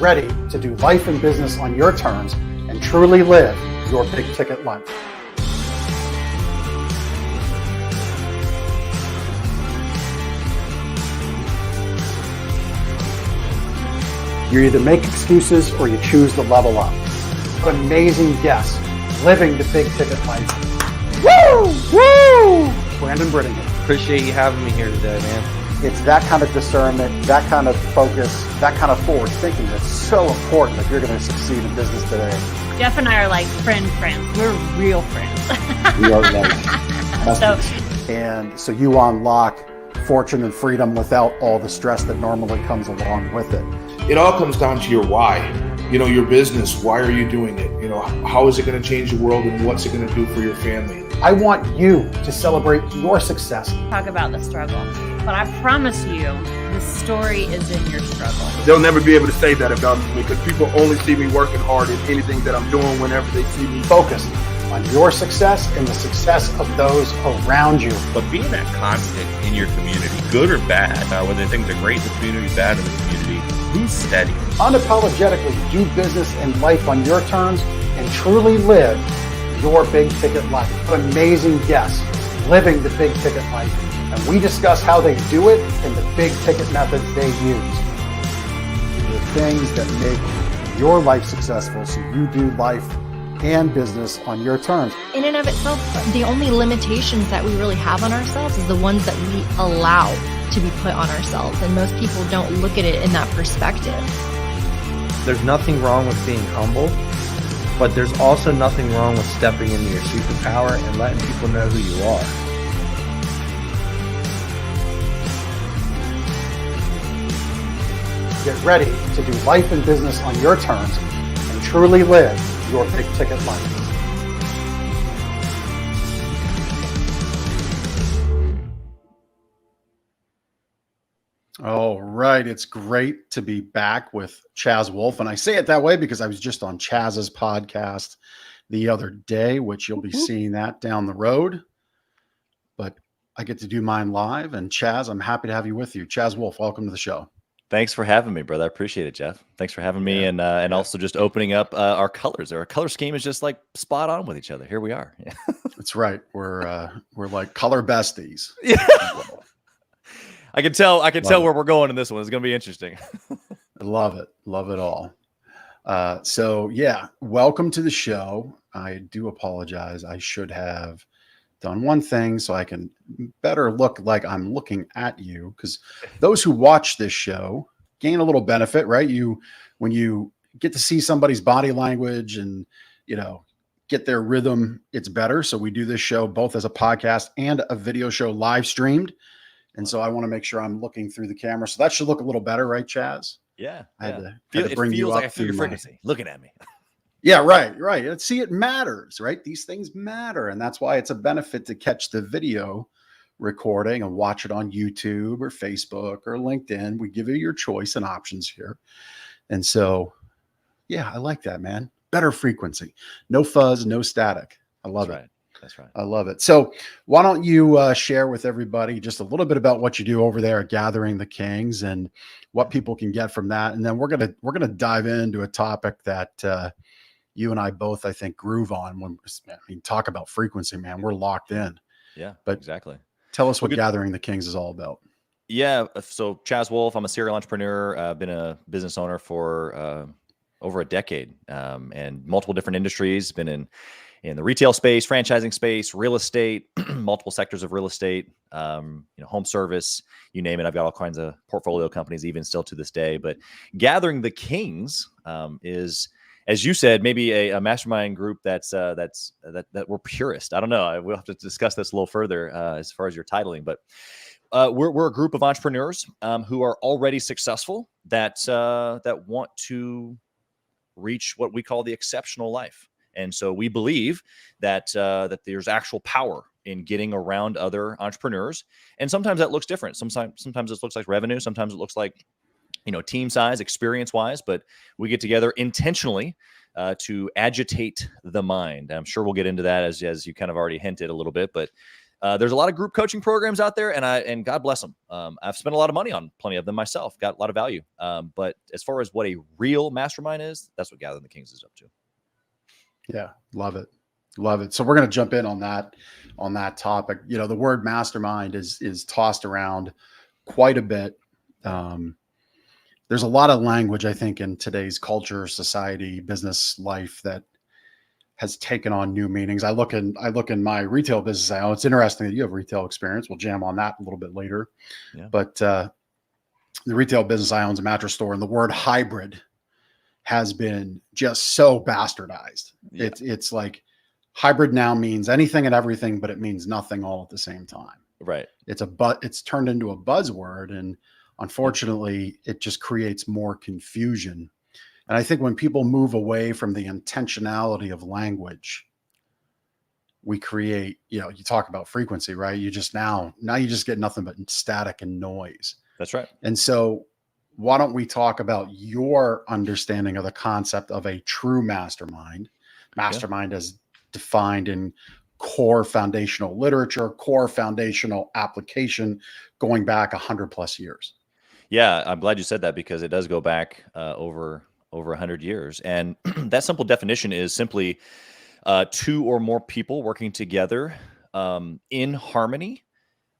ready to do life and business on your terms and truly live your big ticket life. You either make excuses or you choose to level up. Amazing guests living the big ticket life. Woo! Woo! Brandon Brittingham. Appreciate you having me here today, man. It's that kind of discernment, that kind of focus, that kind of forward thinking that's so important if you're going to succeed in business today. Jeff and I are like friends. We're real friends. We are And so you unlock fortune and freedom without all the stress that normally comes along with it. It all comes down to your why. Your business, why are you doing it? How is it going to change the world and what's it going to do for your family? I want you to celebrate your success. Talk about the struggle. But I promise you, the story is in your struggle. They'll never be able to say that about me because people only see me working hard in anything that I'm doing whenever they see me. Focus on your success and the success of those around you. But being that constant in your community, good or bad, whether things are great in the community, bad in the community, who's steady? Unapologetically do business and life on your terms and truly live your big ticket life. Amazing guests living the big ticket life. And we discuss how they do it and the big ticket methods they use. The things that make your life successful so you do life and business on your terms. In and of itself, the only limitations that we really have on ourselves is the ones that we allow to be put on ourselves. And most people don't look at it in that perspective. There's nothing wrong with being humble, but there's also nothing wrong with stepping into your superpower and letting people know who you are. Get ready to do life and business on your terms and truly live your big ticket life. All right, it's great to be back with Chaz Wolfe. And I say it that way because I was just on Chaz's podcast the other day, which you'll be seeing that down the road. But I get to do mine live. And Chaz, I'm happy to have you with you. Chaz Wolfe, welcome to the show. Thanks for having me, brother. I appreciate it, Jeff. Thanks for having me, and also just opening up our colors. Our color scheme is just like spot on with each other. Here we are. Yeah. That's right. We're like color besties. Yeah. I can tell where we're going in this one. It's going to be interesting. I love it. Love it all. So yeah, welcome to the show. I do apologize. I should have done one thing so I can better look like I'm looking at you, because those who watch this show gain a little benefit, right? When you get to see somebody's body language and, get their rhythm, it's better. So we do this show both as a podcast and a video show live streamed. And so I want to make sure I'm looking through the camera. So that should look a little better, right, Chaz? Yeah. I had to bring you up like I feel your frequency looking at me. Yeah, right. Let's see, it matters, right? These things matter. And that's why it's a benefit to catch the video recording and watch it on YouTube or Facebook or LinkedIn. We give you your choice and options here. And so, yeah, I like that, man. Better frequency, no fuzz, no static. I love it. That's right. I love it. So why don't you share with everybody just a little bit about what you do over there at Gathering the Kings and what people can get from that. And then we're gonna dive into a topic that you and I both, I think, groove on. Talk about frequency, man. We're locked in. Yeah, but exactly. Tell us what Gathering the Kings is all about. Yeah. So Chaz Wolfe, I'm a serial entrepreneur. I've been a business owner for over a decade, and multiple different industries. Been in the retail space, franchising space, real estate, multiple sectors of real estate, home service, you name it. I've got all kinds of portfolio companies, even still to this day. But Gathering the Kings is, as you said, maybe a mastermind group that we're purist. I don't know. We'll have to discuss this a little further as far as your titling, but we're a group of entrepreneurs who are already successful that want to reach what we call the exceptional life. And so we believe that there's actual power in getting around other entrepreneurs. And sometimes that looks different. Sometimes it looks like revenue. Sometimes it looks like, team size, experience wise, but we get together intentionally to agitate the mind. I'm sure we'll get into that as you kind of already hinted a little bit, but There's a lot of group coaching programs out there, and God bless them. I've spent a lot of money on plenty of them myself, got a lot of value. But as far as what a real mastermind is, that's what Gathering the Kings is up to. Yeah, love it. Love it. So we're going to jump in on that topic. You know, the word mastermind is tossed around quite a bit. There's a lot of language, I think, in today's culture, society, business life that has taken on new meanings. I look in my retail business. I know it's interesting that you have retail experience. We'll jam on that a little bit later. Yeah. But the retail business I own is a mattress store, and the word hybrid has been just so bastardized. Yeah. It's like hybrid now means anything and everything, but it means nothing all at the same time. Right. It's turned into a buzzword, and unfortunately, it just creates more confusion. And I think when people move away from the intentionality of language, we create, you talk about frequency, right? You just now you just get nothing but static and noise. That's right. And so why don't we talk about your understanding of the concept of a true mastermind? Mastermind as defined in core foundational literature, core foundational application going back 100+ years. Yeah, I'm glad you said that, because it does go back over 100 years. And that simple definition is simply two or more people working together in harmony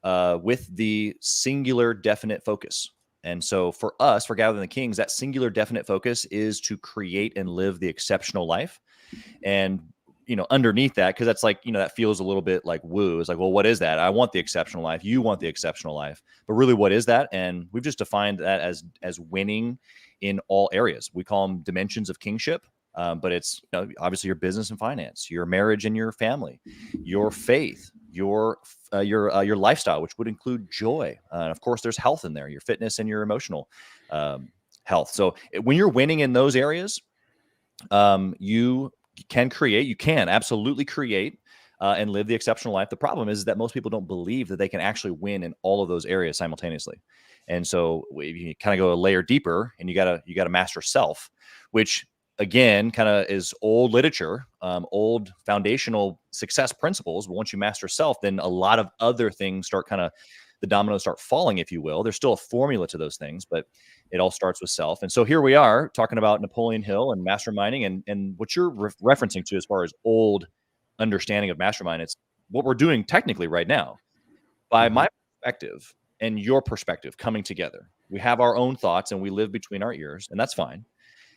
with the singular definite focus. And so for us, for Gathering the Kings, that singular definite focus is to create and live the exceptional life. And underneath that, because that's like, that feels a little bit like woo. It's like, well, what is that? I want the exceptional life. You want the exceptional life. But really, what is that? And we've just defined that as winning in all areas. We call them dimensions of kingship. But it's obviously your business and finance, your marriage and your family, your faith, your lifestyle, which would include joy. And of course, there's health in there, your fitness and your emotional health. So when you're winning in those areas, you can absolutely create and live the exceptional life. The problem is that most people don't believe that they can actually win in all of those areas simultaneously. And so you kind of go a layer deeper, and you gotta master self, which again kind of is old literature, old foundational success principles. But once you master self, then a lot of other things start the dominoes start falling, if you will. There's still a formula to those things, but it all starts with self. And so here we are talking about Napoleon Hill and masterminding, and what you're referencing to as far as old understanding of mastermind. It's what we're doing technically right now. By my perspective and your perspective coming together, we have our own thoughts and we live between our ears, and that's fine.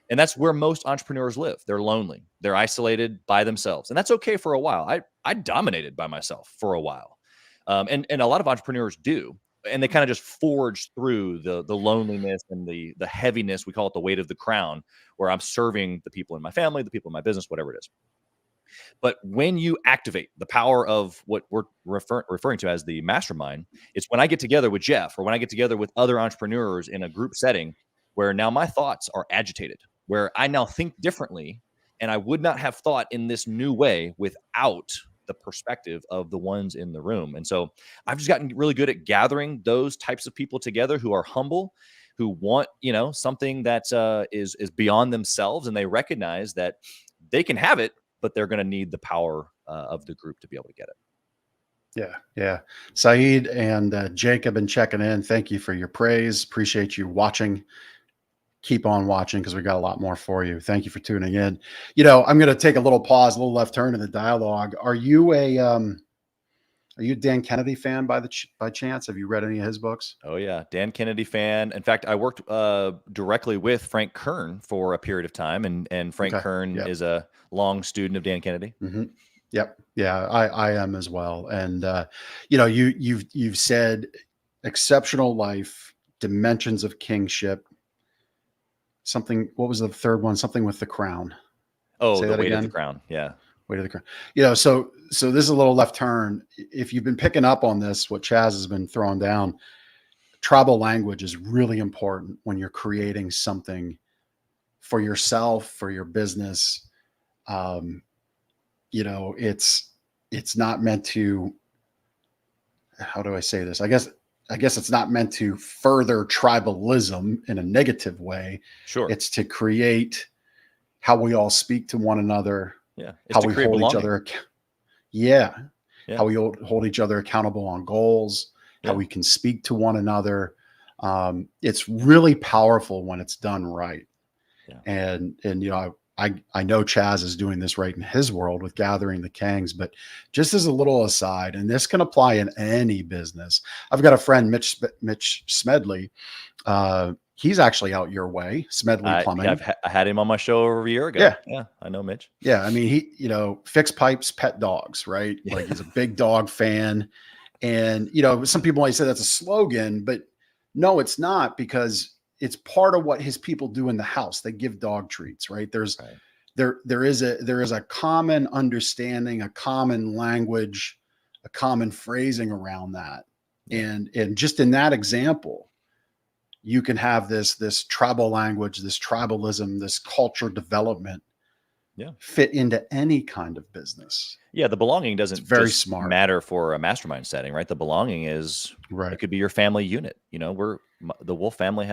And that's where most entrepreneurs live. They're lonely. They're isolated by themselves. And that's okay for a while. I dominated by myself for a while. And a lot of entrepreneurs do. And they kind of just forge through the loneliness and the heaviness. We call it the weight of the crown, where I'm serving the people in my family, the people in my business, whatever it is. But when you activate the power of what we're referring to as the mastermind, it's when I get together with Jeff, or when I get together with other entrepreneurs in a group setting, where now my thoughts are agitated, where I now think differently, and I would not have thought in this new way without the perspective of the ones in the room. And so I've just gotten really good at gathering those types of people together who are humble, who want, something that is beyond themselves, and they recognize that they can have it, but they're going to need the power of the group to be able to get it. Yeah. Saeed and Jake have been checking in. Thank you for your praise. Appreciate you watching. Keep on watching, because we got a lot more for you. Thank you for tuning in. I'm going to take a little pause, a little left turn in the dialogue. Are you a Dan Kennedy fan by chance? Have you read any of his books? Oh yeah, Dan Kennedy fan. In fact, I worked directly with Frank Kern for a period of time, and Frank Kern is a long student of Dan Kennedy. Mm-hmm. Yep. Yeah, I am as well. And you've said exceptional life, dimensions of kingship. Something, what was the third one? Something with the crown. Oh, the weight of the crown. Yeah. Weight of the crown. So this is a little left turn. If you've been picking up on this, what Chaz has been throwing down, tribal language is really important when you're creating something for yourself, for your business. It's not meant to, how do I say this? I guess it's not meant to further tribalism in a negative way. Sure. It's to create how we all speak to one another. Yeah. It's how to we create hold belonging. each other. Yeah. Yeah. how we hold each other accountable on goals, how Yeah. we can speak to one another. It's really powerful when it's done right. Yeah. And I know Chaz is doing this right in his world with Gathering the Kings, but just as a little aside, and this can apply in any business. I've got a friend, Mitch Smedley. He's actually out your way, Smedley Plumbing. I had him on my show over a year ago. Yeah. Yeah. I know Mitch. Yeah. I mean, he, fix pipes, pet dogs, right? Yeah. Like he's a big dog fan. And, some people might say that's a slogan, but no, it's not, because it's part of what his people do in the house. They give dog treats, right? Right. There is a common understanding, a common language, a common phrasing around that. Yeah. And just in that example, you can have this tribal language, this tribalism, this culture development fit into any kind of business. Yeah, the belonging doesn't very just smart. matter for a mastermind setting, right? The belonging is Right. It could be your family unit. The Wolfe family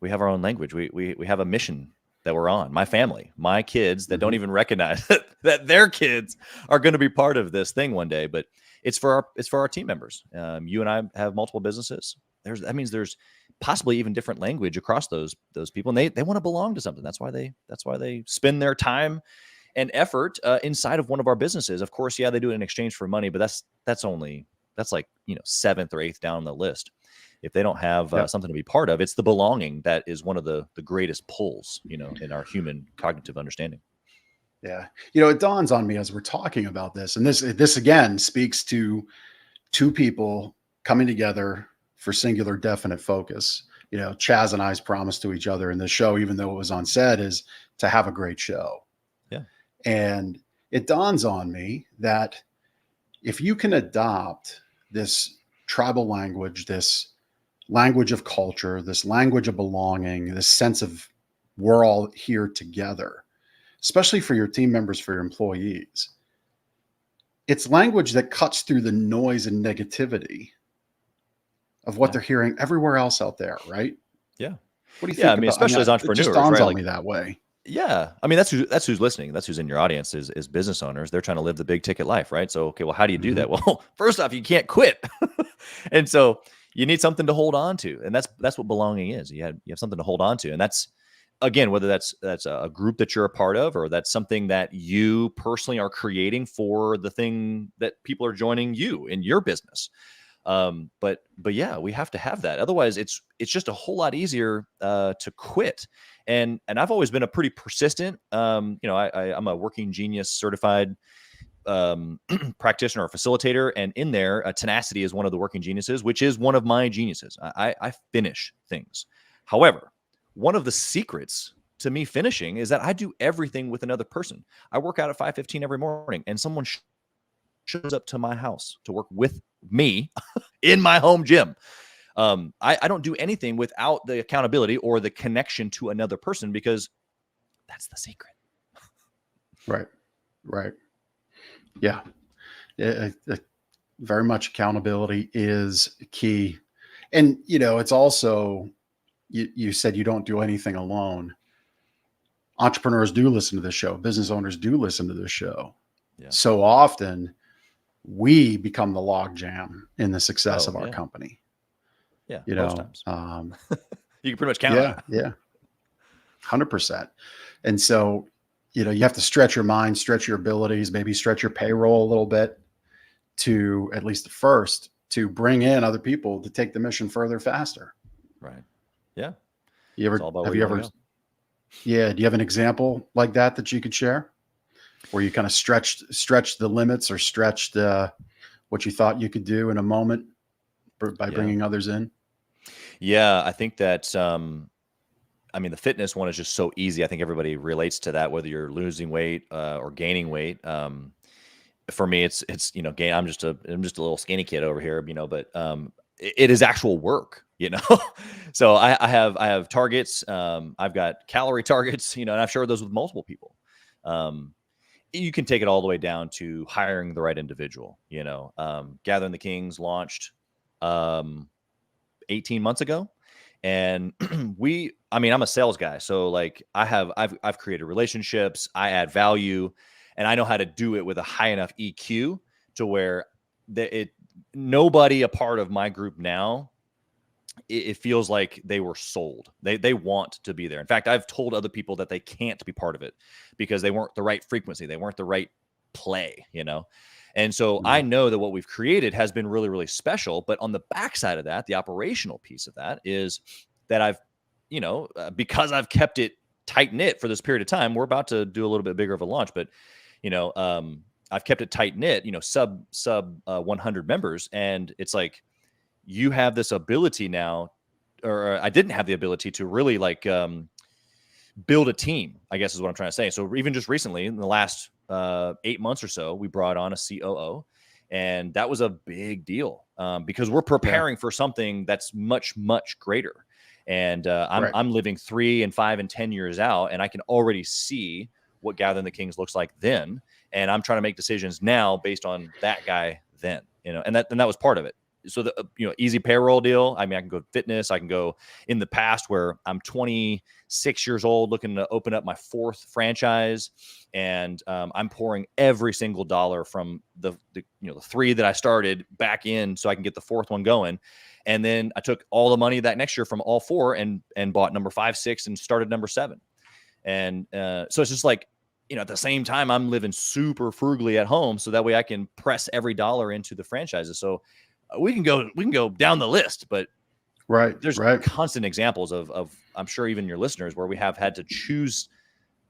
we have our own language. We have a mission that we're on. My family, my kids that don't even recognize that their kids are going to be part of this thing one day. But it's for our team members. You and I have multiple businesses. That means there's possibly even different language across those people, and they want to belong to something. That's why they spend their time and effort inside of one of our businesses. Of course, yeah, they do it in exchange for money, but that's like 7th or 8th down the list. If they don't have something to be part of, it's the belonging that is one of the greatest pulls, in our human cognitive understanding. Yeah. It dawns on me as we're talking about this, and this again speaks to two people coming together for singular, definite focus. Chaz and I's promise to each other in this show, even though it was on set, is to have a great show. Yeah. And it dawns on me that if you can adopt this tribal language, this language of culture, this language of belonging, this sense of we're all here together, especially for your team members, for your employees, it's language that cuts through the noise and negativity of what they're hearing everywhere else out there, right? Yeah. What do you think? I mean, especially as entrepreneurs, it just dawns right? on me that way. Yeah. I mean, that's who's listening. That's who's in your audience is business owners. They're trying to live the big ticket life, right? So, okay, well, how do you do that? Well, first off, you can't quit. And so you need something to hold on to. And that's what belonging is. You have something to hold on to. And that's, again, whether that's a group that you're a part of, or that's something that you personally are creating for the thing that people are joining you in your business. But yeah, we have to have that. Otherwise it's just a whole lot easier, to quit. And I've always been a pretty persistent, I'm a working genius certified, practitioner or facilitator. And in there, tenacity is one of the working geniuses, which is one of my geniuses. I finish things. However, one of the secrets to me finishing is that I do everything with another person. I work out at 5:15 every morning, and someone shows up to my house to work with me in my home gym. I don't do anything without the accountability or the connection to another person, because that's the secret. Right. Yeah. Very much accountability is key. And, it's also, you said you don't do anything alone. Entrepreneurs do listen to this show. Business owners do listen to this show. Yeah. So often we become the logjam in the success of our company. Yeah. Most times. You can pretty much count on it. Yeah. 100%. And so, you have to stretch your mind, stretch your abilities, maybe stretch your payroll a little bit to, at least at first, to bring in other people to take the mission further, faster. Right. Yeah. Do you have an example like that you could share, where you kind of stretched the limits, or stretched what you thought you could do in a moment by bringing others in? Yeah, I think that, the fitness one is just so easy. I think everybody relates to that, whether you're losing weight, or gaining weight. For me, it's I'm just a little skinny kid over here, but it is actual work, So I have targets. I've got calorie targets, and I've shared those with multiple people. You can take it all the way down to hiring the right individual. Gathering the Kings launched 18 months ago, and I'm a sales guy, so like I've created relationships, I add value, and I know how to do it with a high enough EQ to where nobody a part of my group now, it feels like they were sold. They want to be there. In fact, I've told other people that they can't be part of it because they weren't the right frequency. They weren't the right play, And so I know that what we've created has been really, really special. But on the backside of that, the operational piece of that is that I've, because I've kept it tight knit for this period of time, we're about to do a little bit bigger of a launch, but, I've kept it tight knit, sub 100 members. And it's like, you have this ability now, or I didn't have the ability to really build a team, I guess is what I'm trying to say. So even just recently, in the last 8 months or so, we brought on a COO, and that was a big deal because we're preparing for something that's much, much greater. And I'm living 3 and 5 and 10 years out, and I can already see what Gathering the Kings looks like then. And I'm trying to make decisions now based on that guy then, and that was part of it. So the easy payroll deal. I mean, I can go fitness. I can go in the past where I'm 26 years old, looking to open up my 4th franchise, and I'm pouring every single dollar from the 3 that I started back in so I can get the 4th one going. And then I took all the money that next year from all 4 and bought number 5, 6, and started number 7. And so it's just like, at the same time, I'm living super frugally at home, so that way I can press every dollar into the franchises. So we can go down the list, but there's constant examples of I'm sure even your listeners where we have had to choose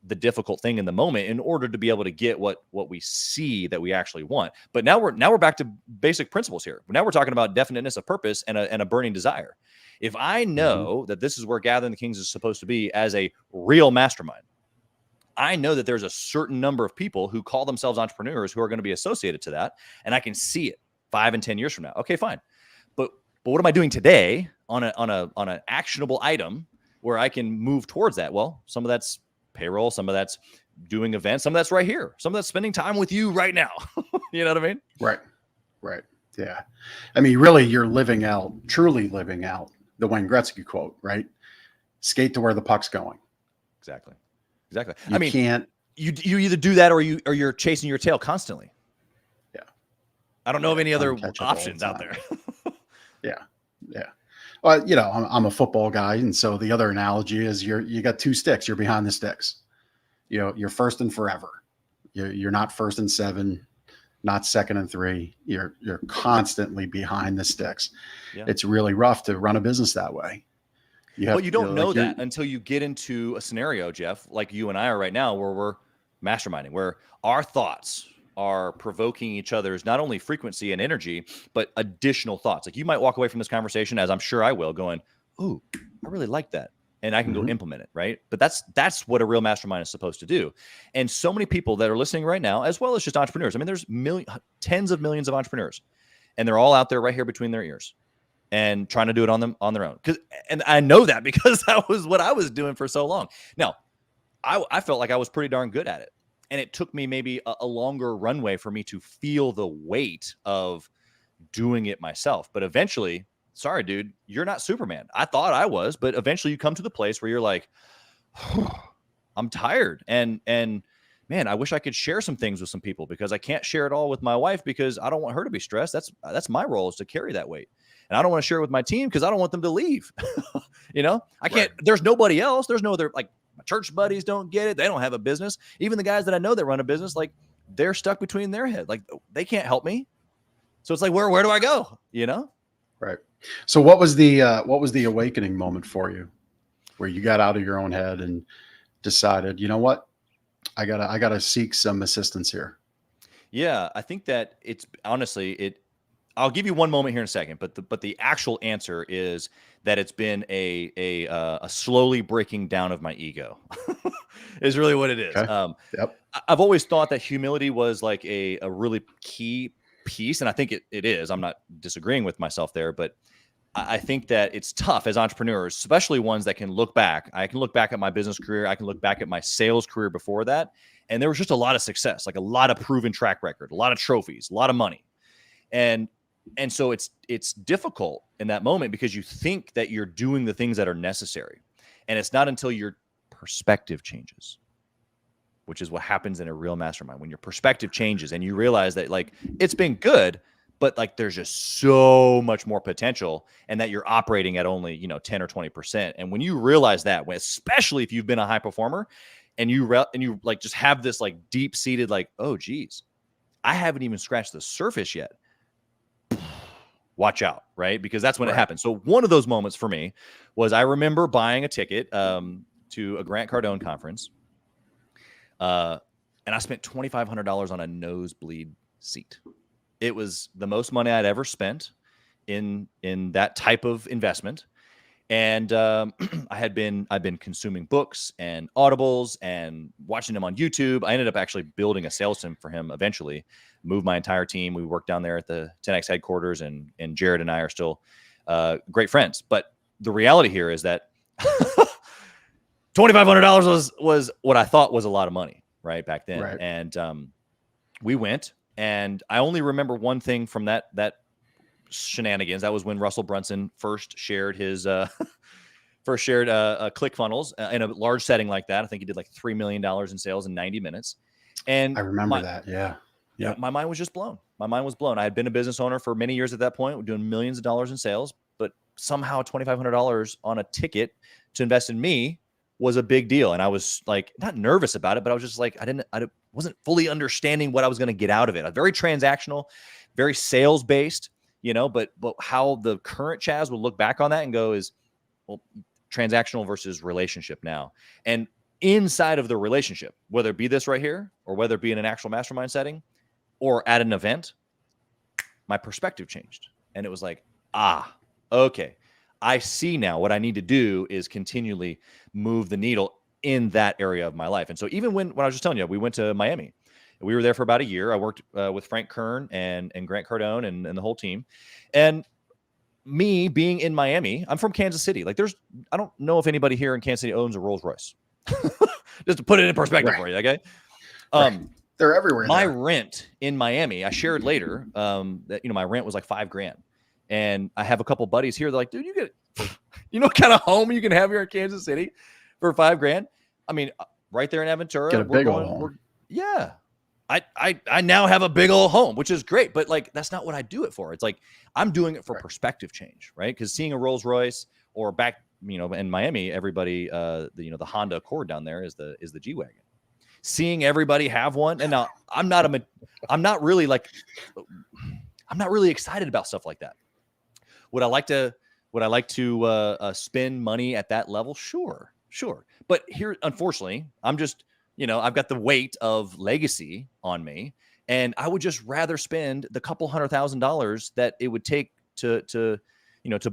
the difficult thing in the moment in order to be able to get what we see that we actually want. But now we're back to basic principles here. Now we're talking about definiteness of purpose and a burning desire. If I know that this is where Gathering the Kings is supposed to be as a real mastermind, I know that there's a certain number of people who call themselves entrepreneurs who are going to be associated to that, and I can see it 5 and 10 years from now. Okay, fine. But what am I doing today on an actionable item where I can move towards that? Well, some of that's payroll, some of that's doing events, some of that's right here, some of that's spending time with you right now. You know what I mean? Right. Yeah. I mean, really, you're truly living out the Wayne Gretzky quote, right? Skate to where the puck's going. Exactly. You can't. You either do that or you're chasing your tail constantly. Yeah. I don't know of any other options out there. Yeah. Well, I'm a football guy, and so the other analogy is you got 2 sticks. You're behind the sticks. You're first and forever. You're not first and 7, not second and 3. You're constantly behind the sticks. Yeah. It's really rough to run a business that way. Well, you don't know that until you get into a scenario, Jeff, like you and I are right now, where we're masterminding, where our thoughts are provoking each other's not only frequency and energy, but additional thoughts. Like you might walk away from this conversation, as I'm sure I will, going, "Ooh, I really like that," and I can go implement it, right? But that's what a real mastermind is supposed to do. And so many people that are listening right now, as well as just entrepreneurs. I mean, there's tens of millions of entrepreneurs, and they're all out there right here between their ears, and trying to do it on their own. And I know that because that was what I was doing for so long. Now, I felt like I was pretty darn good at it. And it took me maybe a longer runway for me to feel the weight of doing it myself. But eventually, sorry, dude, you're not Superman. I thought I was, but eventually you come to the place where you're like, I'm tired. And man, I wish I could share some things with some people because I can't share it all with my wife because I don't want her to be stressed. That's my role, is to carry that weight. And I don't want to share it with my team because I don't want them to leave. I can't, there's nobody else. There's no other, like, my church buddies don't get it. They don't have a business. Even the guys that I know that run a business, like, they're stuck between their head. Like, they can't help me. So it's like, where do I go? Right. So what was the awakening moment for you where you got out of your own head and decided, you know what? I gotta seek some assistance here. Yeah, I think that it's honestly, I'll give you one moment here in a second, but the actual answer is that it's been a slowly breaking down of my ego is really what it is. Okay. Yep. I've always thought that humility was like a really key piece, and I think it is. I'm not disagreeing with myself there, but I think that it's tough as entrepreneurs, especially ones that can look back. I can look back at my business career. I can look back at my sales career before that, and there was just a lot of success, like a lot of proven track record, a lot of trophies, a lot of money. And so it's difficult in that moment because you think that you're doing the things that are necessary. And it's not until your perspective changes which is what happens in a real mastermind when your perspective changes and you realize that like it's been good, but like there's just so much more potential, and that you're operating at only 10 or 20%. And when you realize that, especially if you've been a high performer, and you like just have this like deep seated like, oh geez, I haven't even scratched the surface yet. Watch out, right? Because that's when it happens. So one of those moments for me was I remember buying a ticket to a Grant Cardone conference. And I spent $2,500 on a nosebleed seat. It was the most money I'd ever spent in that type of investment. And I've been consuming books and audibles and watching him on YouTube. I ended up actually building a sales team for him eventually, moved my entire team. We worked down there at the 10X headquarters, and Jared and I are still great friends. But the reality here is that $2,500 was what I thought was a lot of money right back then. Right. And we went, and I only remember one thing from that shenanigans. That was when Russell Brunson first shared his ClickFunnels in a large setting like that. I think he did like $3 million in sales in 90 minutes. And I remember that. Yeah. Yeah. My mind was just blown. My mind was blown. I had been a business owner for many years at that point, doing millions of dollars in sales, but somehow $2,500 on a ticket to invest in me was a big deal. And I was like, not nervous about it, but I was just like, I wasn't fully understanding what I was going to get out of it. Very transactional, very sales based, but how the current Chaz will look back on that and go is, well, transactional versus relationship now. And inside of the relationship, whether it be this right here, or whether it be in an actual mastermind setting or at an event, my perspective changed. And it was like, okay, I see now what I need to do is continually move the needle in that area of my life. And so even when I was just telling you, we went to Miami. We were there for about a year. I worked with Frank Kern and Grant Cardone and the whole team. And me being in Miami, I'm from Kansas City. Like I don't know if anybody here in Kansas City owns a Rolls Royce. Just to put it in perspective for you, okay? They're everywhere. My rent in Miami, I shared later that my rent was like $5,000. And I have a couple buddies here. They're like, dude, what kind of home you can have here in Kansas City for $5,000? I mean, right there in Aventura. Get a big old home. Yeah. I now have a big old home, which is great, but like, that's not what I do it for. It's like, I'm doing it for perspective change, right? Because seeing a Rolls Royce, or back, in Miami, everybody, the Honda Accord down there is the G-Wagon. Seeing everybody have one. And now I'm not really excited about stuff like that. Would I like to spend money at that level? Sure. But here, unfortunately, I'm just, I've got the weight of legacy on me, and I would just rather spend the couple $100,000 that it would take to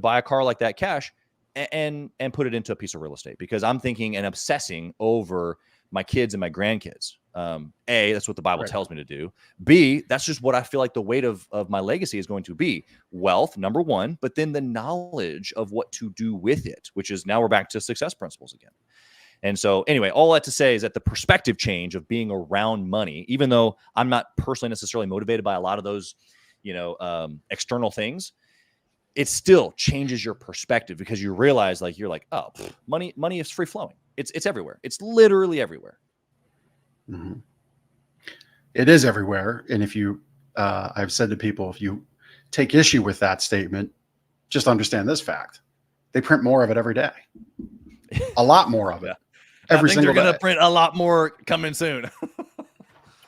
buy a car like that cash and put it into a piece of real estate, because I'm thinking and obsessing over my kids and my grandkids. A, that's what the Bible tells me to do. B, that's just what I feel like the weight of my legacy is going to be. Wealth, number one, but then the knowledge of what to do with it, which is now we're back to success principles again. And so anyway, all that to say is that the perspective change of being around money, even though I'm not personally necessarily motivated by a lot of those, external things, it still changes your perspective, because you realize oh, money is free flowing. It's everywhere. It's literally everywhere. Mm-hmm. It is everywhere. And if you, I've said to people, if you take issue with that statement, just understand this fact: they print more of it every day, a lot more of it. Every single day. They're going to print a lot more coming soon.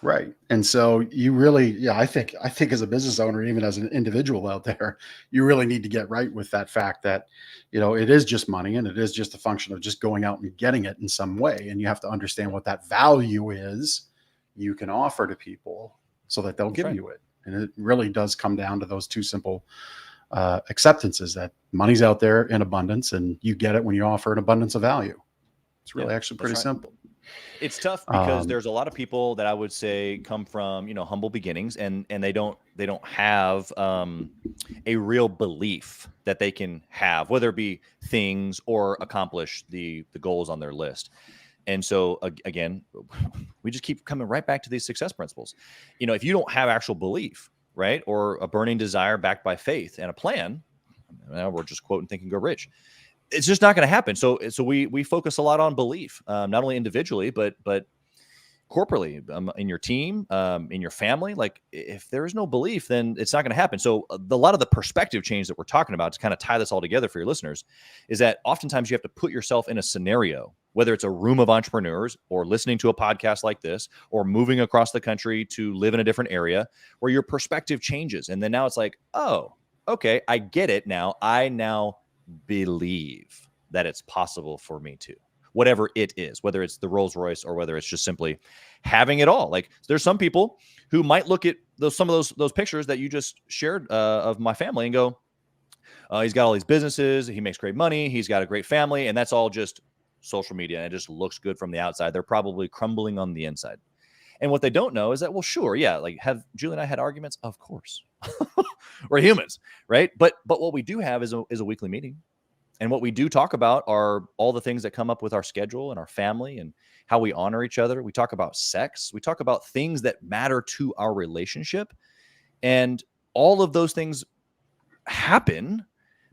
Right. And so you really, I think as a business owner, even as an individual out there, you really need to get right with that fact that, it is just money, and it is just a function of just going out and getting it in some way. And you have to understand what that value is you can offer to people so that they'll give you it. And it really does come down to those two simple acceptances, that money's out there in abundance, and you get it when you offer an abundance of value. It's really actually pretty simple. It's tough because there's a lot of people that I would say come from, humble beginnings, and they don't have a real belief that they can have, whether it be things or accomplish the goals on their list. And so again, we just keep coming right back to these success principles. If you don't have actual belief, right, or a burning desire backed by faith and a plan, we're just quoting Think and Grow Rich, it's just not going to happen. So we focus a lot on belief, not only individually, but corporately, in your team, in your family. Like, if there is no belief, then it's not going to happen. So a lot of the perspective change that we're talking about, to kind of tie this all together for your listeners, is that oftentimes you have to put yourself in a scenario, whether it's a room of entrepreneurs or listening to a podcast like this, or moving across the country to live in a different area, where your perspective changes. And then now it's like, oh, okay, I get it now. I now believe that it's possible for me to, whatever it is, whether it's the Rolls Royce or whether it's just simply having it all. Like, there's some people who might look at some of those pictures that you just shared of my family and go, he's got all these businesses, he makes great money, he's got a great family, and that's all just social media, and it just looks good from the outside. They're probably crumbling on the inside. And what they don't know is that, well, sure, yeah, like, have Julie and I had arguments? Of course. We're humans, right? But what we do have is a weekly meeting. And what we do talk about are all the things that come up with our schedule and our family and how we honor each other. We talk about sex. We talk about things that matter to our relationship. And all of those things happen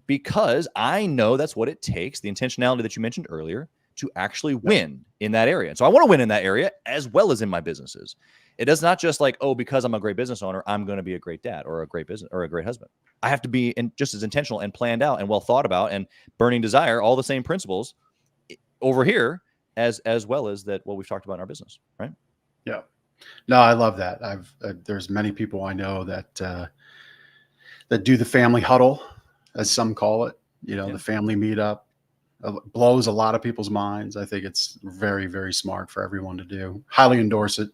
because I know that's what it takes, the intentionality that you mentioned earlier, to actually win in that area. And so I want to win in that area as well as in my businesses. It is not just like, oh, because I'm a great business owner, I'm going to be a great dad or a great business or a great husband. I have to be just as intentional and planned out and well thought about and burning desire, all the same principles over here as well as that what we've talked about in our business, right? Yeah. No, I love that. There's many people I know that do the family huddle, as some call it, the family meetup. Blows a lot of people's minds. I think it's very, very smart for everyone to do. Highly endorse it.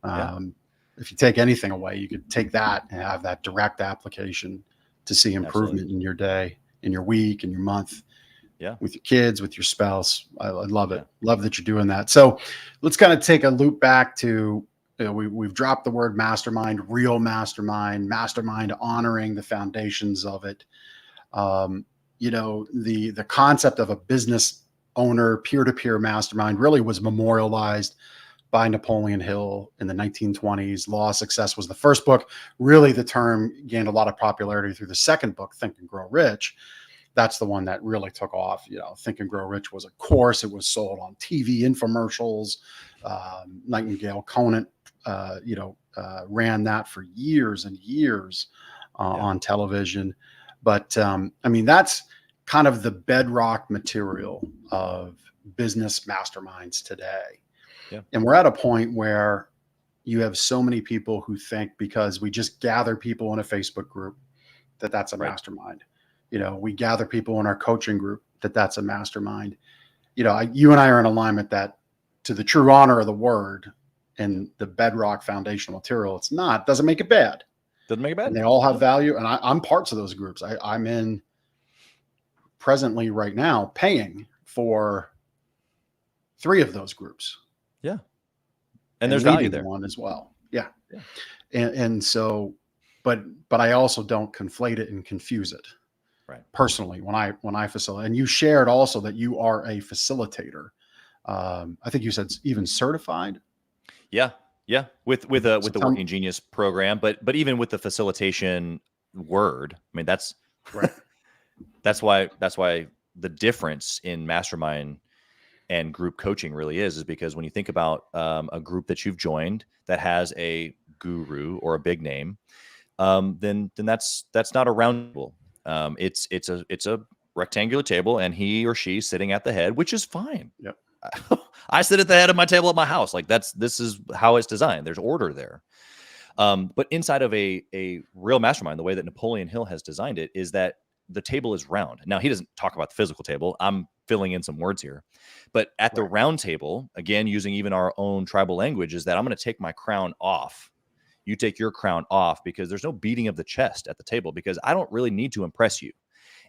If you take anything away, you could take that and have that direct application to see improvement in your day, in your week, in your month, with your kids, with your spouse. I love it. Love that you're doing that. So let's kind of take a loop back to, we've dropped the word mastermind, real mastermind, honoring the foundations of it. The concept of a business owner peer-to-peer mastermind really was memorialized by Napoleon Hill in the 1920s. Law of Success was the first book. Really, the term gained a lot of popularity through the second book, Think and Grow Rich. That's the one that really took off. Think and Grow Rich was a course. It was sold on TV infomercials. Nightingale Conant, ran that for years and years on television. But that's kind of the bedrock material of business masterminds today. Yeah. And we're at a point where you have so many people who think because we just gather people in a Facebook group that's a mastermind. We gather people in our coaching group that's a mastermind. You and I are in alignment that, to the true honor of the word and the bedrock foundational material, it doesn't make it bad. Doesn't make it bad. And they all have value. And I'm parts of those groups. I'm in presently right now paying for 3 of those groups. Yeah. And there's value there. One as well. Yeah. And so, but I also don't conflate it and confuse it. Right. Personally, when I facilitate, and you shared also that you are a facilitator. I think you said even certified. Yeah. Yeah. With the Working Genius program, but even with the facilitation word, that's right. That's why the difference in mastermind and group coaching really is because when you think about a group that you've joined that has a guru or a big name, then that's not a round table. It's a rectangular table, and he or she sitting at the head, which is fine. Yep. I sit at the head of my table at my house. Like this is how it's designed. There's order there. But inside of a real mastermind, the way that Napoleon Hill has designed it is that the table is round. Now, he doesn't talk about the physical table. I'm filling in some words here. But at the round table, again, using even our own tribal language, is that I'm going to take my crown off. You take your crown off, because there's no beating of the chest at the table, because I don't really need to impress you.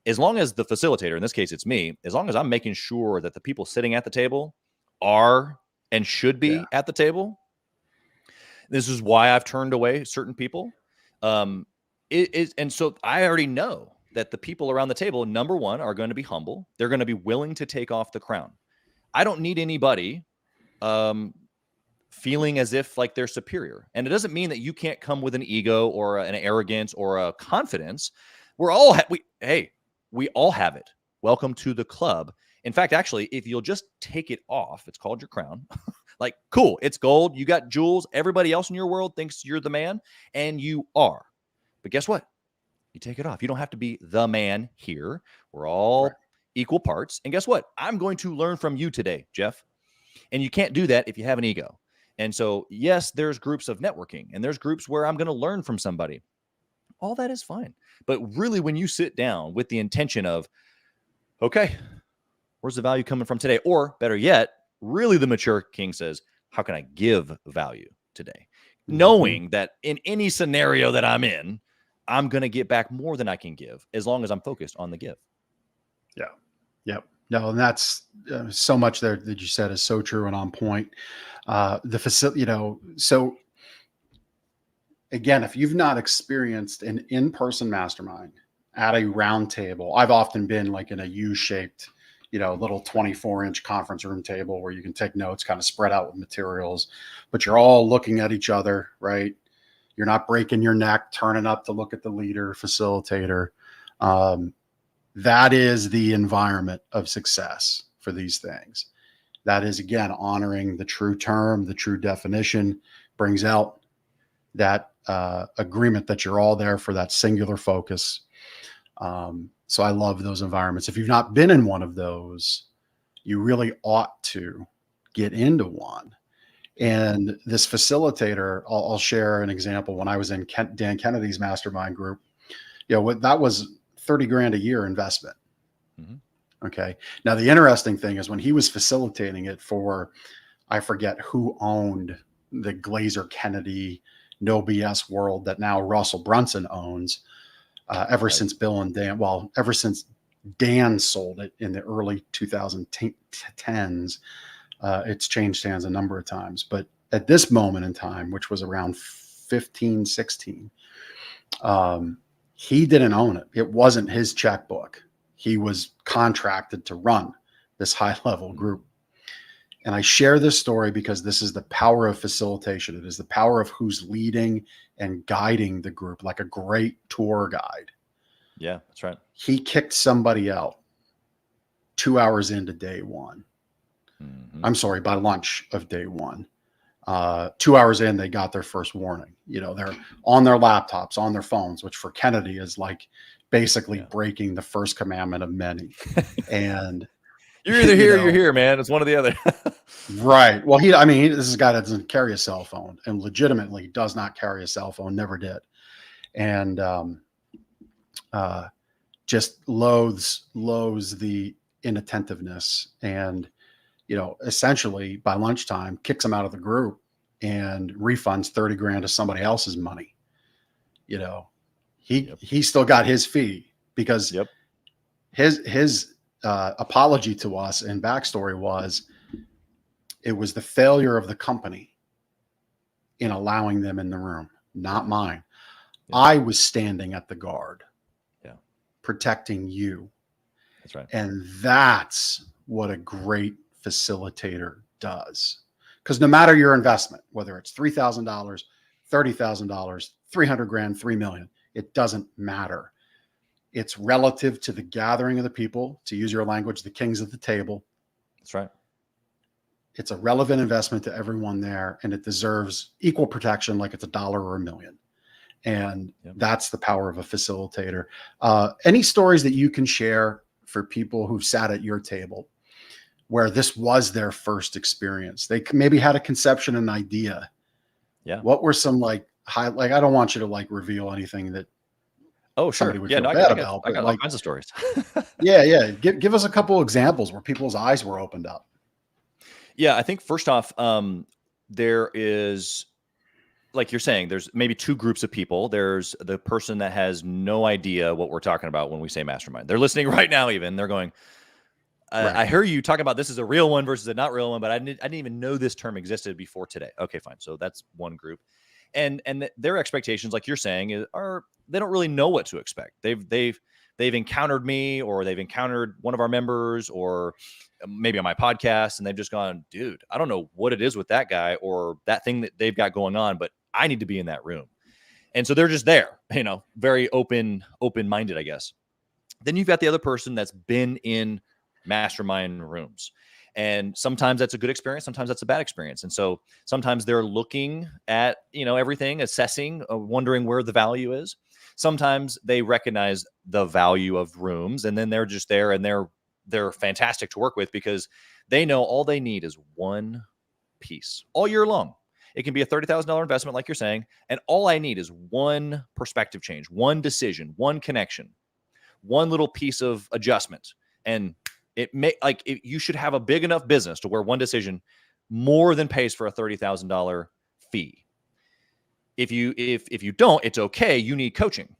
As long as the facilitator, in this case, it's me, as long as I'm making sure that the people sitting at the table are and should be at the table. This is why I've turned away certain people. And so I already know that the people around the table, number one, are going to be humble. They're going to be willing to take off the crown. I don't need anybody feeling as if like they're superior. And it doesn't mean that you can't come with an ego or an arrogance or a confidence. We all have it. Welcome to the club. In fact, actually, if you'll just take it off, it's called your crown. Like, cool, it's gold. You got jewels. Everybody else in your world thinks you're the man, and you are. But guess what? You take it off. You don't have to be the man here. We're all equal parts. And guess what? I'm going to learn from you today, Jeff. And you can't do that if you have an ego. And so, yes, there's groups of networking, and there's groups where I'm going to learn from somebody. All that is fine. But really, when you sit down with the intention of, okay, where's the value coming from today? Or better yet, really the mature king says, how can I give value today? Knowing that in any scenario that I'm in, I'm going to get back more than I can give as long as I'm focused on the give. Yeah. Yep. No, and that's so much there that you said is so true and on point. The facility, so again, if you've not experienced an in-person mastermind at a round table, I've often been like in a U-shaped, little 24-inch conference room table where you can take notes, kind of spread out with materials, but you're all looking at each other, right? You're not breaking your neck, turning up to look at the leader, facilitator. That is the environment of success for these things. That is, again, honoring the true term, the true definition, brings out that agreement that you're all there for that singular focus. So I love those environments. If you've not been in one of those, you really ought to get into one. And this facilitator, I'll share an example. When I was in Dan Kennedy's mastermind group, that was 30 grand a year investment. Okay. Now, the interesting thing is when he was facilitating it for, I forget who owned the Glazer Kennedy No BS world that now Russell Brunson owns, ever since Bill and Dan, ever since Dan sold it in the early 2010s, it's changed hands a number of times. But at this moment in time, which was around 15, 16, he didn't own it. It wasn't his checkbook. He was contracted to run this high-level group. And I share this story because this is the power of facilitation. It is the power of who's leading and guiding the group, like a great tour guide. Yeah, that's right. He kicked somebody out 2 hours into day one. I'm sorry, by lunch of day one. 2 hours in, they got their first warning. They're on their laptops, on their phones, which for Kennedy is like basically breaking the first commandment of many. And you're either here or you're here, man. It's one or the other. Right. Well, this is a guy that doesn't carry a cell phone and legitimately does not carry a cell phone, never did. And just loathes the inattentiveness and, essentially by lunchtime kicks him out of the group and refunds 30 grand to somebody else's money. He still got his fee because his apology to us and backstory was, it was the failure of the company in allowing them in the room, not mine. I was standing at the guard, protecting you. That's right. And that's what a great facilitator does. Because no matter your investment, whether it's $3,000, $30,000, 300 grand, 3 million, it doesn't matter. It's relative to the gathering of the people, to use your language, the kings at the table. That's right. It's a relevant investment to everyone there, and it deserves equal protection like it's $1 or $1 million. And that's the power of a facilitator. Any stories that you can share for people who've sat at your table where this was their first experience? They maybe had a conception, an idea. Yeah. What were some I don't want you to reveal anything that somebody would feel bad about. I got all kinds of stories. Yeah. Give us a couple examples where people's eyes were opened up. Yeah, I think first off, there is, like you're saying, there's maybe two groups of people. There's the person that has no idea what we're talking about when we say mastermind. They're listening right now, even. They're going, I hear you talking about this is a real one versus a not real one, but I didn't even know this term existed before today. Okay, fine. So that's one group. And their expectations, like you're saying, are they don't really know what to expect. They've encountered me, or they've encountered one of our members, or maybe on my podcast, and they've just gone, dude, I don't know what it is with that guy or that thing that they've got going on, but I need to be in that room. And so they're just there, very open-minded, I guess. Then you've got the other person that's been in mastermind rooms. And sometimes that's a good experience, sometimes that's a bad experience. And so sometimes they're looking at, everything, assessing, wondering where the value is. Sometimes they recognize the value of rooms, and then they're just there, and they're fantastic to work with because they know all they need is one piece all year long. It can be a $30,000 investment, like you're saying, and all I need is one perspective change, one decision, one connection, one little piece of adjustment. And you should have a big enough business to where one decision more than pays for a $30,000 fee. If you don't, it's okay. You need coaching.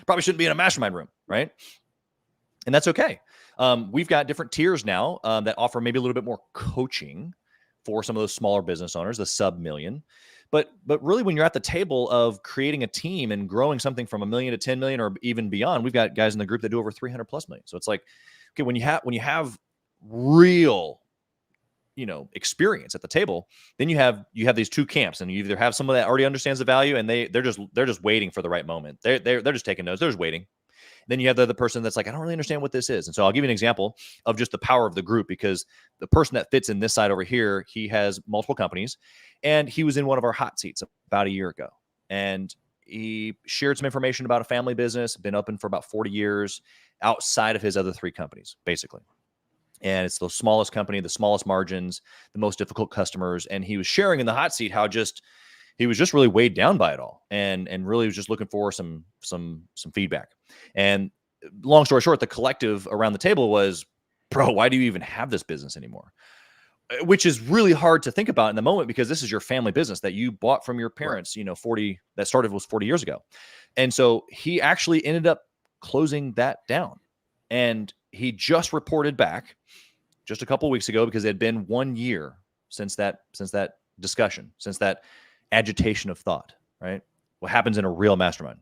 Probably shouldn't be in a mastermind room, right? And that's okay. We've got different tiers now that offer maybe a little bit more coaching for some of those smaller business owners, the sub-million. But really, when you're at the table of creating a team and growing something from $1 million to 10 million or even beyond, we've got guys in the group that do over 300 plus million. So it's like, okay, when you have real, experience at the table, then you have these two camps, and you either have someone that already understands the value and they're just waiting for the right moment. They're just taking notes. They're just waiting. Then you have the other person that's like, I don't really understand what this is. And so I'll give you an example of just the power of the group, because the person that fits in this side over here, he has multiple companies, and he was in one of our hot seats about a year ago. And he shared some information about a family business, been open for about 40 years outside of his other 3 companies, basically. And it's the smallest company, the smallest margins, the most difficult customers. And he was sharing in the hot seat how he was just really weighed down by it all, and really was just looking for some feedback. And long story short, the collective around the table was, bro, why do you even have this business anymore? Which is really hard to think about in the moment, because this is your family business that you bought from your parents, right. That started was 40 years ago. And so he actually ended up closing that down. And he just reported back just a couple of weeks ago, because it had been 1 year since that discussion, since that agitation of thought, right? What happens in a real mastermind.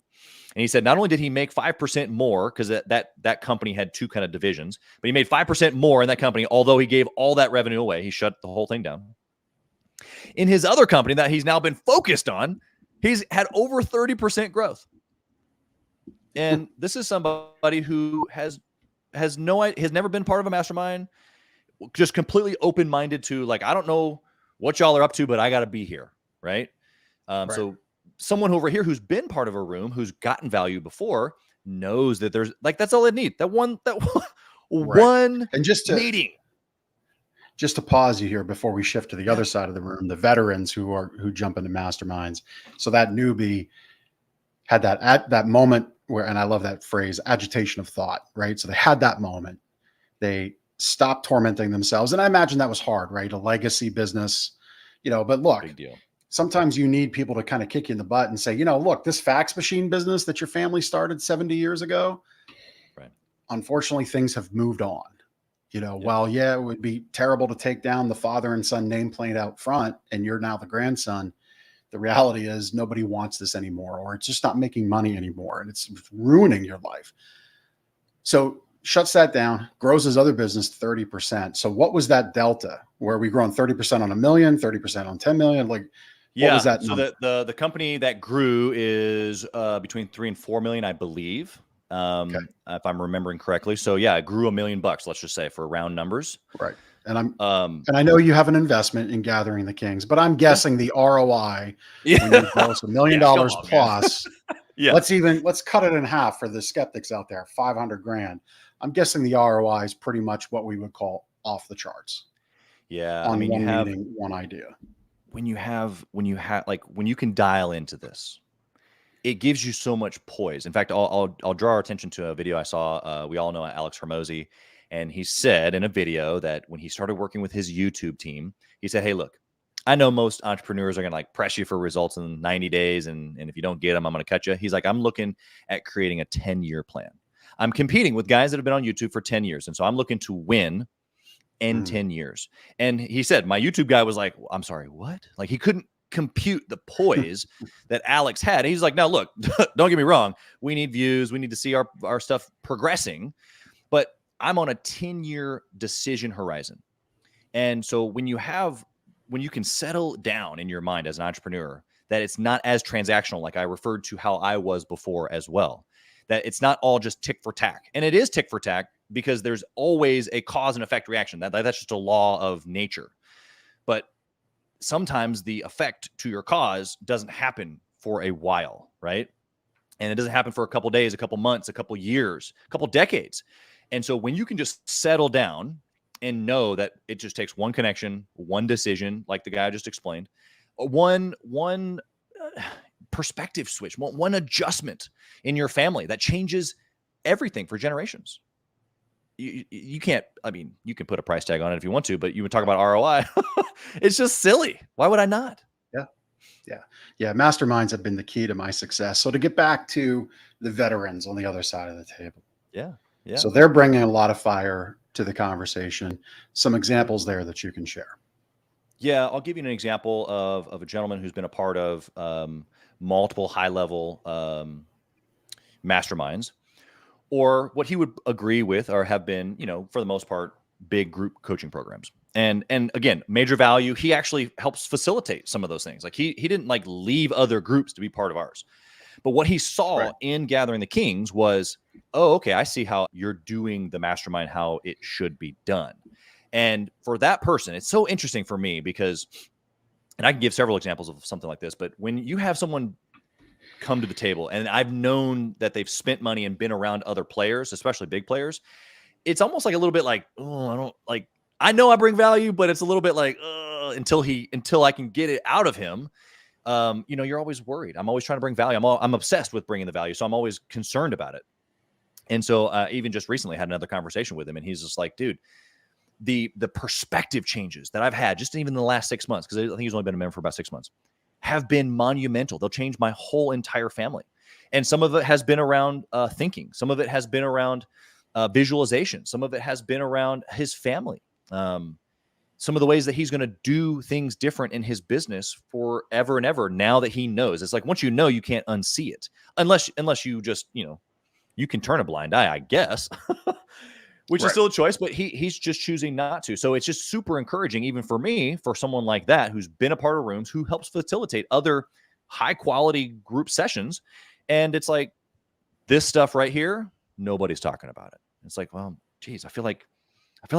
And he said, not only did he make 5% more, because that company had 2 kind of divisions, but he made 5% more in that company, although he gave all that revenue away. He shut the whole thing down. In his other company that he's now been focused on, he's had over 30% growth. And this is somebody who has never been part of a mastermind, just completely open-minded to, like, I don't know what y'all are up to, but I got to be here, right? Right. So someone over here who's been part of a room, who's gotten value before, knows that there's, like, that's all they need. That one right. one and meeting. Just to pause you here before we shift to the other side of the room, the veterans who jump into masterminds. So that newbie had that moment where, and I love that phrase, agitation of thought, right? So they had that moment. They stopped tormenting themselves. And I imagine that was hard, right? A legacy business, but look, big deal. Sometimes you need people to kind of kick you in the butt and say, look, this fax machine business that your family started 70 years ago, right? Unfortunately, things have moved on. While it would be terrible to take down the father and son nameplate out front, and you're now the grandson, the reality is nobody wants this anymore, or it's just not making money anymore, and it's ruining your life. So shuts that down, grows his other business 30%. So what was that delta where we grown 30% on $1 million, 30% on 10 million? Like, what was that number? So the company that grew is between 3 and 4 million, I believe. If I'm remembering correctly. So it grew $1 million, let's just say, for round numbers. Right. And and I know you have an investment in Gathering the Kings, but I'm guessing the ROI when you grow $1 million plus. Let's cut it in half for the skeptics out there. 500 grand. I'm guessing the ROI is pretty much what we would call off the charts. Yeah. On one idea. When you can dial into this, it gives you so much poise. In fact, I'll draw our attention to a video I saw. We all know Alex Hormozy, and he said in a video that when he started working with his YouTube team, he said, "Hey, look, I know most entrepreneurs are going to press you for results in 90 days. And if you don't get them, I'm going to cut you." He's like, "I'm looking at creating a 10-year plan. I'm competing with guys that have been on YouTube for 10 years. And so I'm looking to win in 10 years. And he said, my YouTube guy was like, "I'm sorry, what?" Like, he couldn't compute the poise that Alex had. And he's like, "Now look, don't get me wrong. We need views. We need to see our stuff progressing, but I'm on a 10-year decision horizon." And so when you can settle down in your mind as an entrepreneur, that it's not as transactional, like I referred to how I was before as well, that it's not all just tick for tack. And it is tick for tack because there's always a cause and effect reaction. That's just a law of nature. But sometimes the effect to your cause doesn't happen for a while, right? And it doesn't happen for a couple days, a couple months, a couple years, a couple decades. And so when you can just settle down and know that it just takes one connection, one decision, like the guy I just explained, one perspective switch, one adjustment in your family that changes everything for generations. You can't, I mean, you can put a price tag on it if you want to, but you would talk about ROI. It's just silly. Why would I not? Yeah. Masterminds have been the key to my success. So to get back to the veterans on the other side of the table. Yeah. So they're bringing a lot of fire to the conversation. Some examples there that you can share. Yeah, I'll give you an example of a gentleman who's been a part of multiple high-level masterminds, or what he would agree with or have been, for the most part, big group coaching programs. And again, major value, he actually helps facilitate some of those things. Like he didn't like leave other groups to be part of ours. But what he saw in Gathering the Kings was, oh, okay, I see how you're doing the mastermind, how it should be done. And for that person, it's so interesting for me because, and I can give several examples of something like this, but when you have someone come to the table and I've known that they've spent money and been around other players, especially big players, it's almost like a little bit like, oh, I know I bring value, but it's a little bit like, until I can get it out of him. You're always worried. I'm always trying to bring value. I'm obsessed with bringing the value. So I'm always concerned about it. And so even just recently had another conversation with him and he's just like, dude, the perspective changes that I've had just even in the last 6 months, because I think he's only been a member for about 6 months, have been monumental. They'll change my whole entire family. And some of it has been around thinking. Some of it has been around visualization. Some of it has been around his family. Some of the ways that he's going to do things different in his business forever and ever. Now that he knows, it's like, once you know, you can't unsee it unless you just, you can turn a blind eye, I guess, which is still a choice, but he's just choosing not to. So it's just super encouraging, even for me, for someone like that, who's been a part of rooms, who helps facilitate other high quality group sessions. And it's like, this stuff right here, nobody's talking about it. It's like, well, geez, I feel like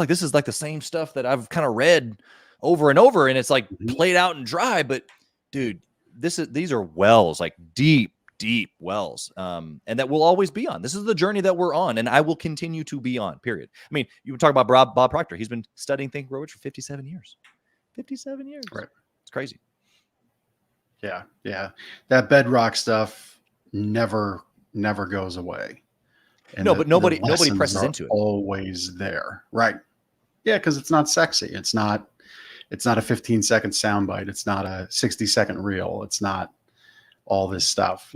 this is like the same stuff that I've kind of read over and over, and it's like played out and dry. But dude, these are wells, like deep wells, and that we'll always be on. This is the journey that we're on, and I will continue to be on. Period. I mean, you would talk about Bob Proctor. He's been studying Think and Grow Rich for 57 years. 57 years. Right. It's crazy. Yeah. That bedrock stuff never goes away. And but nobody presses into it. Always there. Right. Yeah. Cause it's not sexy. It's not a 15-second soundbite. It's not a 60-second reel. It's not all this stuff,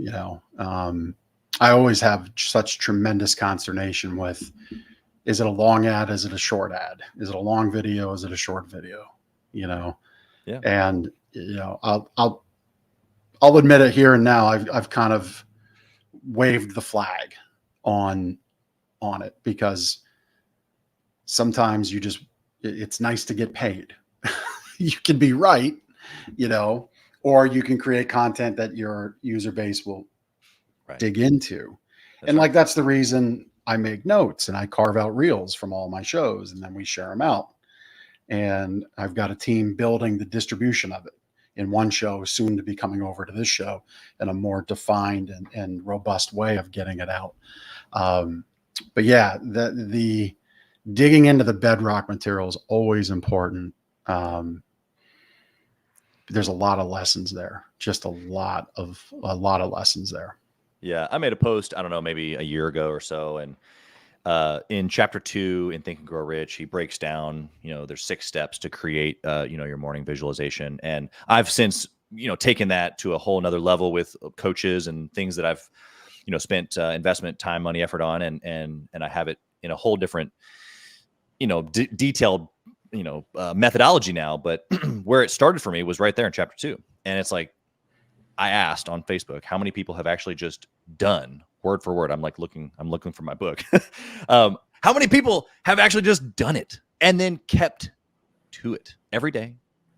I always have such tremendous consternation with, is it a long ad? Is it a short ad? Is it a long video? Is it a short video? Yeah. And, I'll admit it here and now. I've kind of waved the flag on it, because sometimes it's nice to get paid. You can be right, or you can create content that your user base will dig into. That's the reason I make notes and I carve out reels from all my shows, and then we share them out. And I've got a team building the distribution of it in one show, soon to be coming over to this show, in a more defined and robust way of getting it out. But yeah, the digging into the bedrock material is always important. There's a lot of lessons there, just a lot of lessons there. Yeah. I made a post, I don't know, maybe a year ago or so. And in chapter 2 in Think and Grow Rich, he breaks down, there's 6 steps to create, your morning visualization. And I've since, taken that to a whole nother level with coaches and things that I've, spent investment, time, money, effort on. And I have it in a whole different, detailed, methodology now. But where it started for me was right there in chapter 2. And it's like, I asked on Facebook, how many people have actually just done word for word? I'm looking for my book. How many people have actually just done it and then kept to it every day,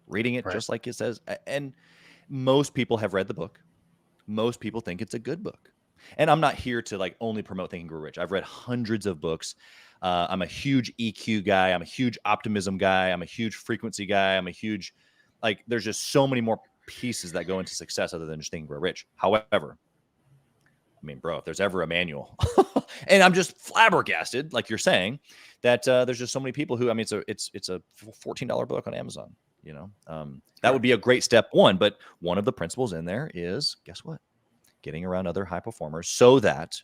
reading it just like it says? And most people have read the book. Most people think it's a good book. And I'm not here to like only promote Think and Grow Rich. I've read hundreds of books. I'm a huge EQ guy. I'm a huge optimism guy. I'm a huge frequency guy. I'm a huge, like, there's just so many more pieces that go into success other than just Think and Grow Rich. However, I mean, bro, if there's ever a manual, and I'm just flabbergasted, like you're saying, that there's just so many people who, I mean, it's a $14 book on Amazon. You know, that would be a great step one. But one of the principles in there is, guess what? Getting around other high performers so that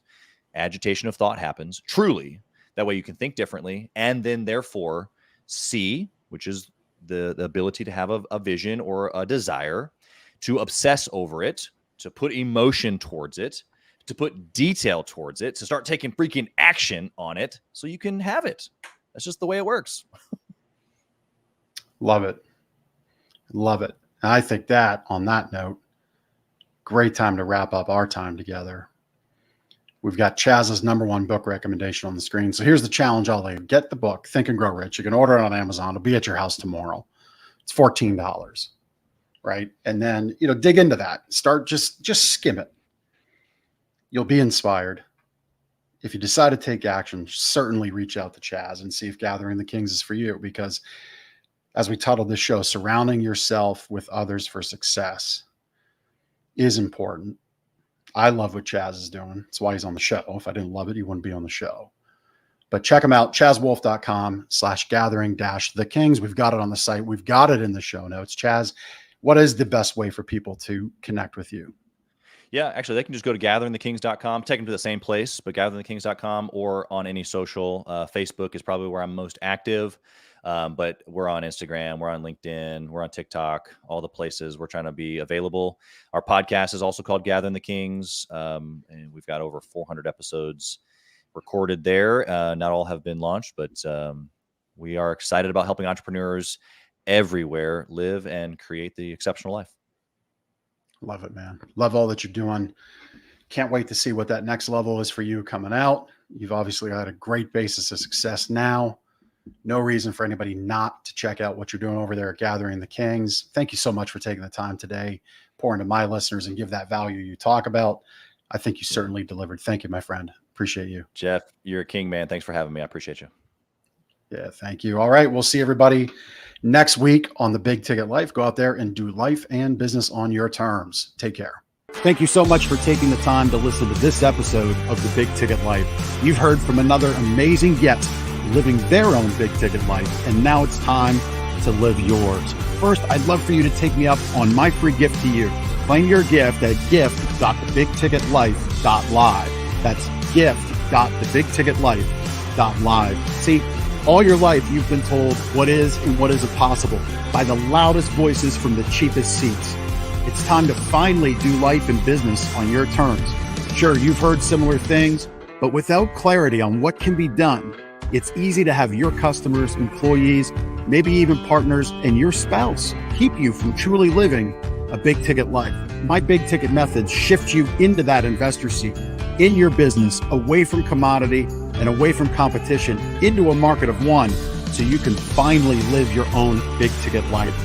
agitation of thought happens truly. That way you can think differently, and then therefore see, which is the ability to have a vision or a desire, to obsess over it, to put emotion towards it, to put detail towards it, to start taking freaking action on it so you can have it. That's just the way it works. Love it. Love it. And I think that, on that note, great time to wrap up our time together. We've got Chaz's #1 book recommendation on the screen. So here's the challenge I'll leave. Get the book, Think and Grow Rich. You can order it on Amazon. It'll be at your house tomorrow. It's $14, right? And then, you know, dig into that. Start, just skim it. You'll be inspired. If you decide to take action, certainly reach out to Chaz and see if Gathering the Kings is for you, because as we titled this show, surrounding yourself with others for success is important. I love what Chaz is doing. That's why he's on the show. If I didn't love it, he wouldn't be on the show. But check him out, chazwolfe.com/gathering-the-kings. We've got it on the site. We've got it in the show notes. Chaz, what is the best way for people to connect with you? Yeah, actually, they can just go to gatheringthekings.com, take them to the same place, but gatheringthekings.com, or on any social. Facebook is probably where I'm most active. But we're on Instagram, we're on LinkedIn, we're on TikTok, all the places we're trying to be available. Our podcast is also called Gathering the Kings. And we've got over 400 episodes recorded there. Not all have been launched, but we are excited about helping entrepreneurs everywhere live and create the exceptional life. Love it, man. Love all that you're doing. Can't wait to see what that next level is for you coming out. You've obviously got a great basis of success now. No reason for anybody not to check out what you're doing over there at Gathering the Kings. Thank you so much for taking the time today, pouring to my listeners and give that value you talk about. I think you certainly delivered. Thank you, my friend. Appreciate you. Jeff, you're a king, man. Thanks for having me. I appreciate you. Yeah, thank you. All right. We'll see everybody next week on The Big Ticket Life. Go out there and do life and business on your terms. Take care. Thank you so much for taking the time to listen to this episode of The Big Ticket Life. You've heard from another amazing guest living their own big ticket life, and now it's time to live yours. First, I'd love for you to take me up on my free gift to you. Claim your gift at gift.thebigticketlife.live. That's gift.thebigticketlife.live. See, all your life you've been told what is and what isn't possible by the loudest voices from the cheapest seats. It's time to finally do life and business on your terms. Sure, you've heard similar things, but without clarity on what can be done, it's easy to have your customers, employees, maybe even partners, and your spouse keep you from truly living a big ticket life. My big ticket methods shift you into that investor seat in your business, away from commodity and away from competition, into a market of one, so you can finally live your own big ticket life.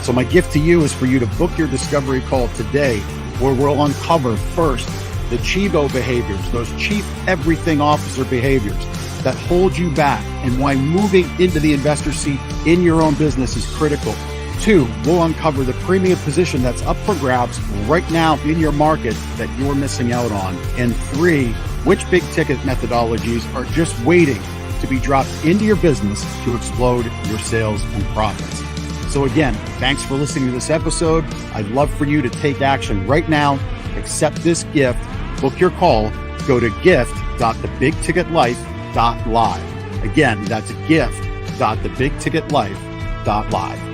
So my gift to you is for you to book your discovery call today, where we'll uncover first the Chivo behaviors, those chief everything officer behaviors that hold you back, and why moving into the investor seat in your own business is critical. 2, we'll uncover the premium position that's up for grabs right now in your market that you're missing out on. And 3, which big ticket methodologies are just waiting to be dropped into your business to explode your sales and profits. So again, thanks for listening to this episode. I'd love for you to take action right now. Accept this gift. Book your call. Go to gift.thebigticketlife.live. Again, that's gift.thebigticketlife.live.